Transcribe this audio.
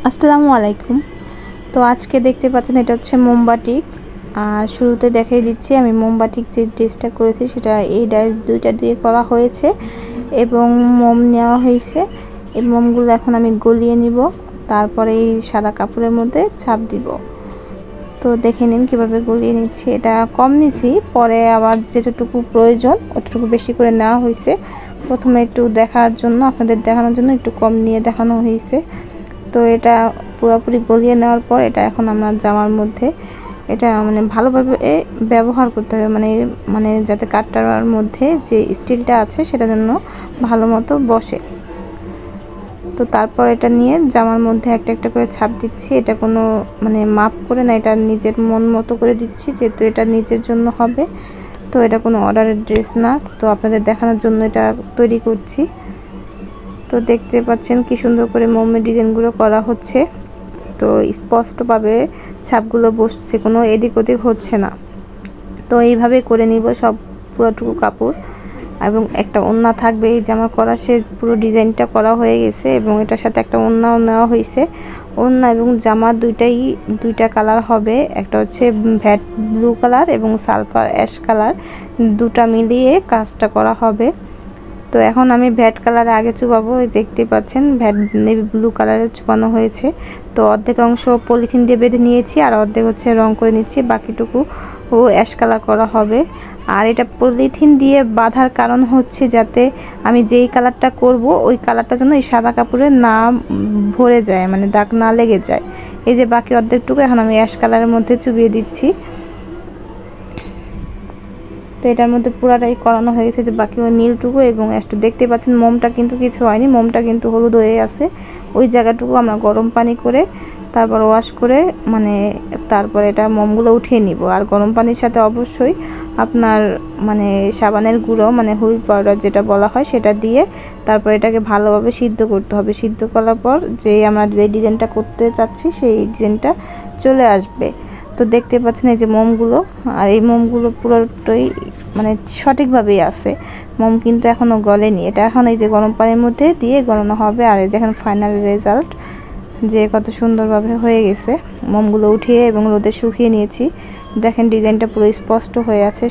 আসসালামু আলাইকুম। তো আজকে দেখতে পাচ্ছেন এটা হচ্ছে মোমবাটিক। আর শুরুতে দেখাই দিচ্ছি আমি মোমবাটিক যে ড্রেসটা করেছি সেটা এই ডাইস দুইটা দিয়ে করা হয়েছে এবং মোম নেওয়া হয়েছে। এই মোমগুলো এখন আমি গলিয়ে নিব, তারপরে এই সাদা কাপড়ের মধ্যে ছাপ দিব। তো দেখে নিন কিভাবে গলিয়ে নিচ্ছি। এটা কম নিছি, পরে আবার যেটুকু প্রয়োজন অতটুকু বেশি করে নেওয়া হয়েছে। প্রথমে একটু দেখার জন্য, আপনাদের দেখানোর জন্য একটু কম নিয়ে দেখানো হয়েছে। তো এটা পুরোপুরি গলিয়ে নেওয়ার পর এটা এখন আমরা জামার মধ্যে এটা মানে ভালোভাবে ব্যবহার করতে হবে, মানে যাতে কাটটার মধ্যে যে স্টিলটা আছে সেটা যেন ভালো মতো বসে। তো তারপর এটা নিয়ে জামার মধ্যে একটা একটা করে ছাপ দিচ্ছি। এটা কোনো মাপ করে না, এটা নিজের মন মতো করে দিচ্ছি, যেহেতু এটা নিজের জন্য হবে। তো এটা কোনো অর্ডারের ড্রেস না, তো আপনাদের দেখানোর জন্য এটা তৈরি করছি। তো দেখতে পাচ্ছেন কি সুন্দর করে মোমের ডিজাইনগুলো করা হচ্ছে। তো স্পষ্টভাবে ছাপগুলো বসছে, কোনো এদিক ওদিক হচ্ছে না। তো এইভাবে করে নিব সব পুরোটুকু কাপড়, এবং একটা ওড়না থাকবে। এই যে আমার করা শেষ, পুরো ডিজাইনটা করা হয়ে গেছে এবং এটার সাথে একটা ওড়নাও নেওয়া হয়েছে। ওড়না এবং জামা দুইটা কালার হবে, একটা হচ্ছে ভ্যাট ব্লু কালার এবং সালফার অ্যাশ কালার, দুটা মিলিয়ে কাজটা করা হবে। তো এখন আমি ভ্যাট কালারে আগে চুবাবো, দেখতে পাচ্ছেন ভ্যাট নেভি ব্লু কালারের চুবানো হয়েছে। তো অর্ধেক অংশ পলিথিন দিয়ে বেঁধে নিয়েছি আর অর্ধেক হচ্ছে রং করে নিচ্ছি, বাকিটুকু অ্যাশ কালার করা হবে। আর এটা পলিথিন দিয়ে বাঁধার কারণ হচ্ছে যাতে আমি যেই কালারটা করব ওই কালারটা যেন এই সাদা কাপড়ে না ভরে যায়, দাগ না লেগে যায়। এই যে বাকি অর্ধেকটুকু এখন আমি অ্যাশ কালারের মধ্যে চুবিয়ে দিচ্ছি। তো এটার মধ্যে পুরাটাই করানো হয়েছে, যে বাকি ওই নীলটুকু এবং একটু দেখতে পাচ্ছেন মোমটা কিন্তু কিছু হয়নি, মোমটা কিন্তু হলুদ হয়ে আছে। ওই জায়গাটুকু আমরা গরম পানি করে তারপর ওয়াশ করে তারপর এটা মোমগুলো উঠিয়ে নিব। আর গরম পানির সাথে অবশ্যই আপনার সাবানের গুঁড়ো হুইল পাউডার যেটা বলা হয় সেটা দিয়ে তারপর এটাকে ভালোভাবে সিদ্ধ করতে হবে। সিদ্ধ করার পর আমরা যে ডিজাইনটা করতে চাচ্ছি সেই ডিজাইনটা চলে আসবে। তো দেখতে পাচ্ছেন এই যে মোমগুলো, আর এই মোমগুলো পুরোটাই সঠিকভাবেই আছে। মোম কিন্তু এখনও গলেনি, এটা এখন এই যে গরম পানির মধ্যে দিয়ে গলানো হবে। আর এই দেখেন ফাইনাল রেজাল্ট, যে কত সুন্দরভাবে হয়ে গেছে। মোমগুলো উঠিয়ে এবং রোদে শুকিয়ে নিয়েছি, দেখেন ডিজাইনটা পুরো স্পষ্ট হয়ে আছে।